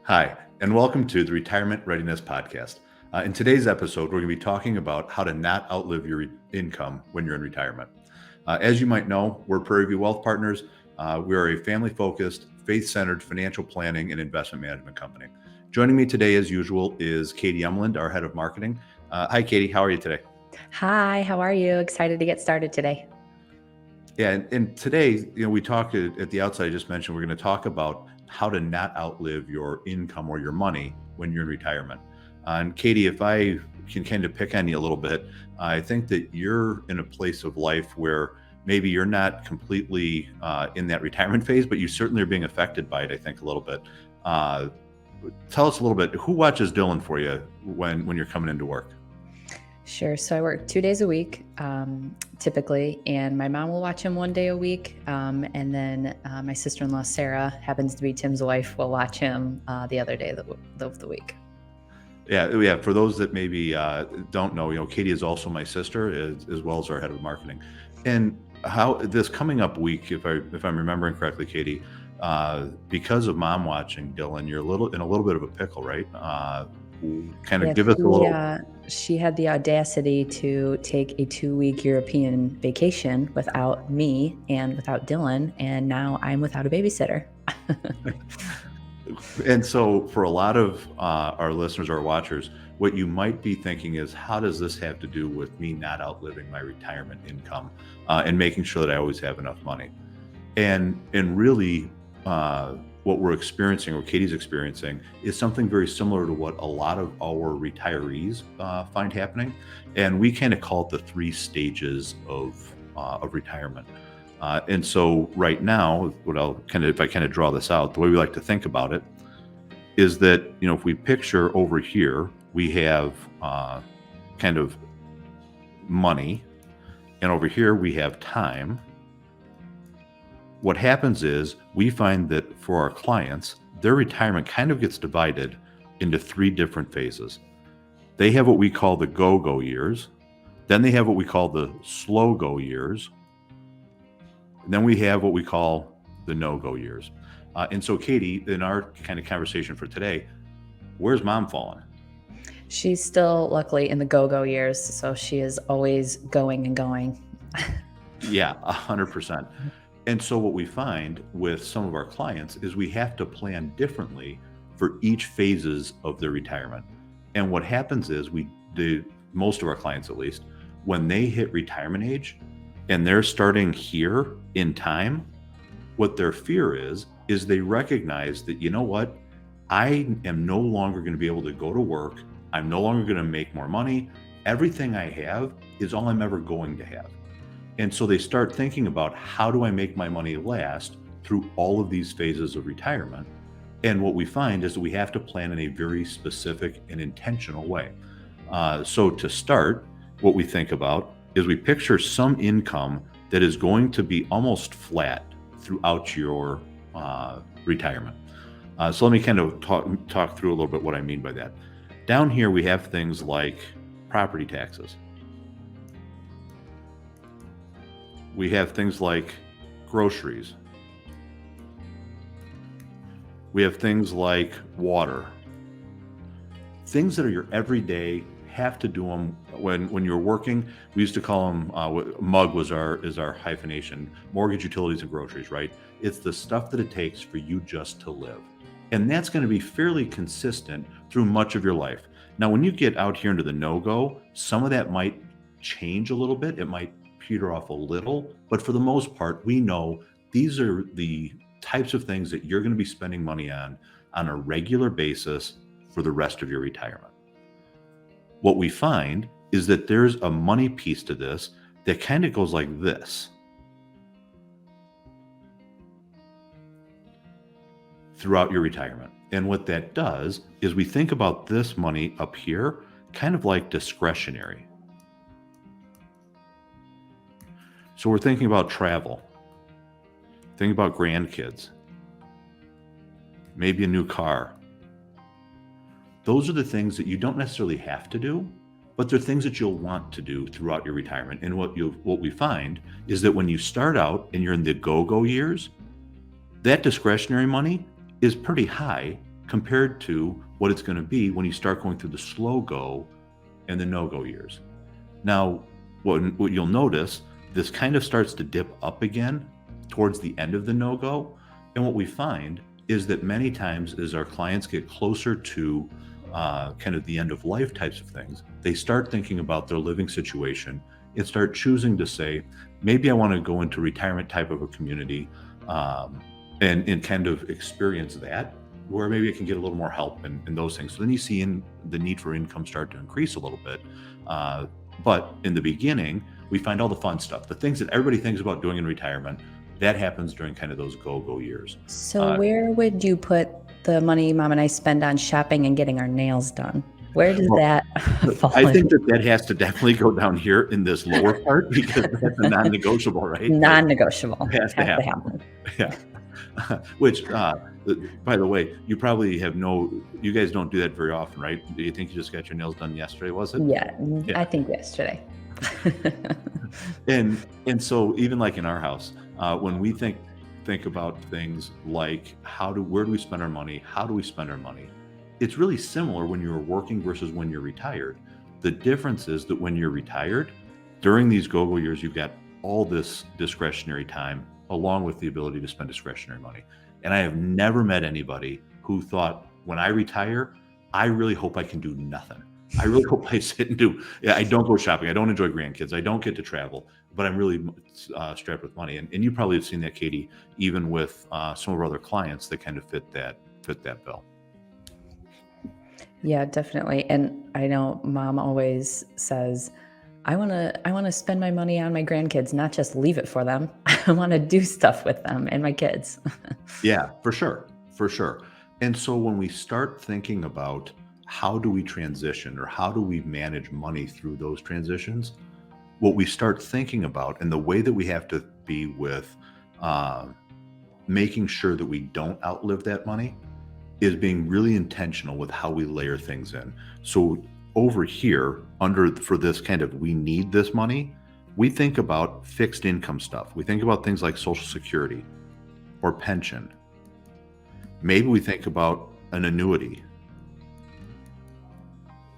Hi, and welcome to the Retirement Readiness Podcast. In today's episode, we're going to be talking about how to not outlive your income when you're in retirement. As you might know, we're Prairie View Wealth Partners. We are a family-focused, faith-centered financial planning and investment management company. Joining me today, as usual, is Katie Umland, our head of marketing. Hi, Katie. How are you today? Hi, how are you? Excited to get started today. Yeah, and today, we talked at the outset, I just mentioned, we're going to talk about how to not outlive your income or your money when you're in retirement. And Katie, if I can kind of pick on you a little bit, I think that you're in a place of life where maybe you're not completely in that retirement phase, but you certainly are being affected by it, I think, a little bit. Uh, Tell us a little bit, who watches Dylan for you when you're coming into work? Sure. So I work 2 days a week, typically, and my mom will watch him 1 day a week. And then my sister-in-law, Sarah, happens to be Tim's wife, will watch him the other day of the week. Yeah. For those that maybe don't know, Katie is also my sister, as well as our head of marketing. And how this coming up week, if I'm remembering correctly, Katie, because of mom watching Dylan, you're in a little bit of a pickle, right? Kind of Yeah, give us a little. she had the audacity to take a 2-week European vacation without me and without Dylan, and now I'm without a babysitter. And so, for a lot of our listeners or watchers, what you might be thinking is, how does this have to do with me not outliving my retirement income and making sure that I always have enough money? And really, what we're experiencing, or Katie's experiencing, is something very similar to what a lot of our retirees find happening. And we kind of call it the 3 stages of retirement. And so right now, if I kind of draw this out, the way we like to think about it is that, if we picture over here, we have kind of money, and over here we have time. What happens is we find that for our clients, their retirement kind of gets divided into 3 different phases. They have what we call the go-go years. Then they have what we call the slow-go years. And then we have what we call the no-go years. And so, Katie, in our kind of conversation for today, where's mom falling? She's still luckily in the go-go years, so she is always going and going. Yeah, 100%. And so what we find with some of our clients is we have to plan differently for each phases of their retirement. And what happens is most of our clients, at least, when they hit retirement age and they're starting here in time, what their fear is they recognize that, you know what, I am no longer going to be able to go to work. I'm no longer going to make more money. Everything I have is all I'm ever going to have. And so they start thinking about, how do I make my money last through all of these phases of retirement? And what we find is that we have to plan in a very specific and intentional way. So to start, what we think about is we picture some income that is going to be almost flat throughout your retirement. So let me kind of talk through a little bit what I mean by that. Down here, we have things like property taxes. We have things like groceries. We have things like water. Things that are your everyday, have to do them when you're working. We used to call them, MUG is our hyphenation, mortgage, utilities, and groceries, right? It's the stuff that it takes for you just to live. And that's going to be fairly consistent through much of your life. Now, when you get out here into the no-go, some of that might change a little bit. It might peter off a little, but for the most part, we know these are the types of things that you're going to be spending money on a regular basis for the rest of your retirement. What we find is that there's a money piece to this that kind of goes like this throughout your retirement. And what that does is we think about this money up here kind of like discretionary. So we're thinking about travel, thinking about grandkids, maybe a new car. Those are the things that you don't necessarily have to do, but they're things that you'll want to do throughout your retirement. And what we find is that when you start out and you're in the go-go years, that discretionary money is pretty high compared to what it's going to be when you start going through the slow go and the no-go years. Now, what you'll notice, this kind of starts to dip up again towards the end of the no-go. And what we find is that many times as our clients get closer to kind of the end of life types of things, they start thinking about their living situation and start choosing to say, maybe I want to go into retirement type of a community and kind of experience that, where maybe I can get a little more help and those things. So then you see the need for income start to increase a little bit. But in the beginning, we find all the fun stuff, the things that everybody thinks about doing in retirement, that happens during kind of those go-go years. So where would you put the money Mom and I spend on shopping and getting our nails done? Where does that fall I think in? that has to definitely go down here in this lower part because that's a non-negotiable, right? Non-negotiable. Has to happen. Yeah. Which, by the way, you probably you guys don't do that very often, right? Do you think you just got your nails done yesterday, was it? Yeah, I think yesterday. And so even like in our house, when we think about things like where do we spend our money? How do we spend our money? It's really similar when you're working versus when you're retired. The difference is that when you're retired, during these go-go years, you've got all this discretionary time along with the ability to spend discretionary money. And I have never met anybody who thought, when I retire, I really hope I can do nothing. I really hope I sit and I don't go shopping. I don't enjoy grandkids. I don't get to travel, but I'm really strapped with money. And you probably have seen that, Katie, even with some of our other clients that kind of fit that bill. Yeah, definitely. And I know Mom always says, I want to spend my money on my grandkids, not just leave it for them. I want to do stuff with them and my kids. Yeah, for sure. For sure. And so when we start thinking about how do we transition or how do we manage money through those transitions, what we start thinking about and the way that we have to be with making sure that we don't outlive that money is being really intentional with how we layer things in. So over here, for this kind of we need this money, we think about fixed income stuff. We think about things like Social Security or pension. Maybe we think about an annuity.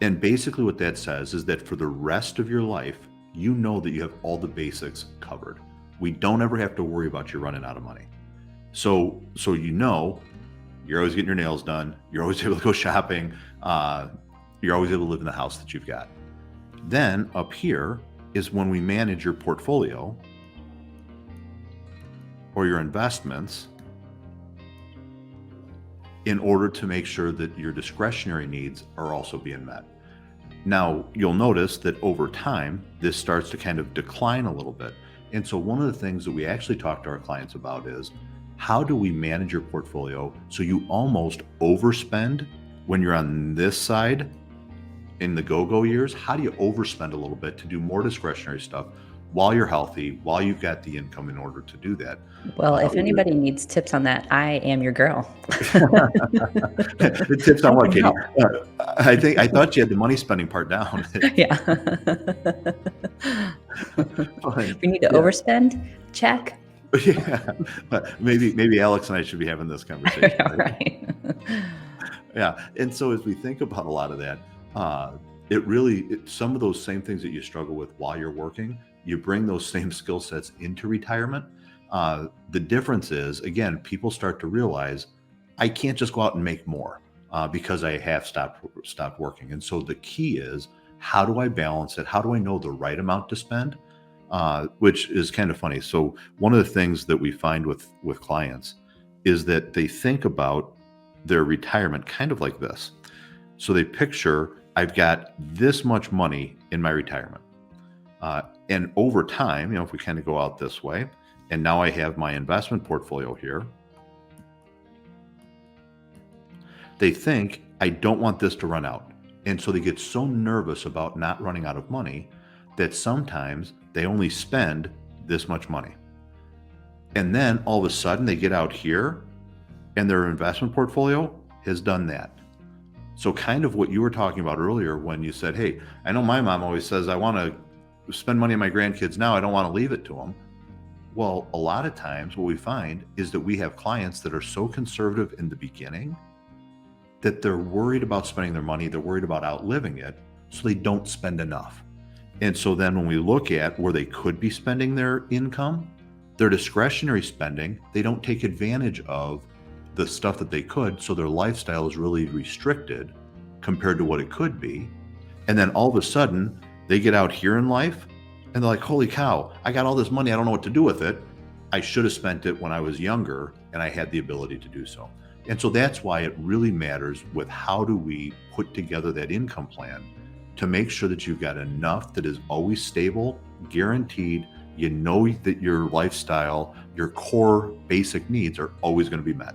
And basically what that says is that for the rest of your life, you know that you have all the basics covered. We don't ever have to worry about you running out of money. So you're always getting your nails done. You're always able to go shopping. You're always able to live in the house that you've got. Then up here is when we manage your portfolio or your investments in order to make sure that your discretionary needs are also being met. Now, you'll notice that over time, this starts to kind of decline a little bit. And so one of the things that we actually talk to our clients about is, how do we manage your portfolio so you almost overspend when you're on this side in the go-go years? How do you overspend a little bit to do more discretionary stuff while you're healthy, while you've got the income in order to do that? Well, if anybody needs tips on that, I am your girl. The tips on what, Katie? I thought you had the money spending part down. Yeah. We need to overspend? Check. Yeah, maybe Alex and I should be having this conversation. Right. Yeah, and so as we think about a lot of that, some of those same things that you struggle with while you're working, you bring those same skill sets into retirement. The difference is, again, people start to realize I can't just go out and make more because I have stopped working. And so the key is, how do I balance it? How do I know the right amount to spend? Which is kind of funny. So one of the things that we find with clients is that they think about their retirement kind of like this. So they picture, I've got this much money in my retirement. And over time, if we kind of go out this way, and now I have my investment portfolio here, they think, I don't want this to run out. And so they get so nervous about not running out of money that sometimes they only spend this much money. And then all of a sudden they get out here and their investment portfolio has done that. So kind of what you were talking about earlier when you said, hey, I know my mom always says, I want to spend money on my grandkids now. I don't want to leave it to them. Well, a lot of times what we find is that we have clients that are so conservative in the beginning that they're worried about spending their money, they're worried about outliving it, so they don't spend enough. And so then when we look at where they could be spending their income, their discretionary spending, they don't take advantage of the stuff that they could. So their lifestyle is really restricted compared to what it could be. And then all of a sudden they get out here in life and they're like, holy cow, I got all this money. I don't know what to do with it. I should have spent it when I was younger and I had the ability to do so. And so that's why it really matters with how do we put together that income plan to make sure that you've got enough that is always stable, guaranteed. You know that your lifestyle, your core basic needs are always going to be met.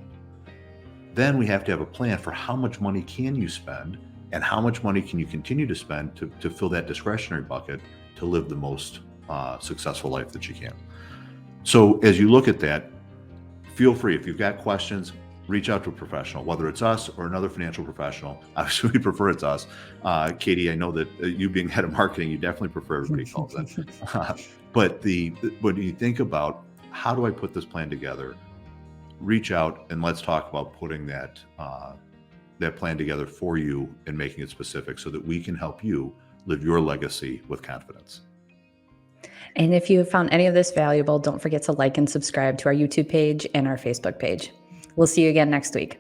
Then we have to have a plan for how much money can you spend and how much money can you continue to spend to fill that discretionary bucket to live the most successful life that you can. So as you look at that, feel free, if you've got questions, reach out to a professional, whether it's us or another financial professional. Obviously, we prefer it's us. Katie, I know that you being head of marketing, you definitely prefer everybody calls it. But when you think about how do I put this plan together, reach out and let's talk about putting that plan together for you and making it specific so that we can help you live your legacy with confidence. And if you have found any of this valuable, don't forget to like and subscribe to our YouTube page and our Facebook page. We'll see you again next week.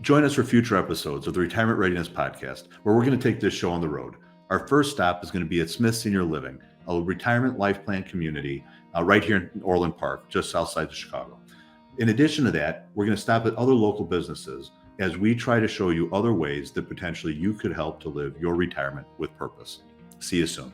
Join us for future episodes of the Retirement Readiness Podcast, where we're going to take this show on the road. Our first stop is going to be at Smith Senior Living, a retirement life plan community right here in Orland Park, just outside of Chicago. In addition to that, we're going to stop at other local businesses as we try to show you other ways that potentially you could help to live your retirement with purpose. See you soon.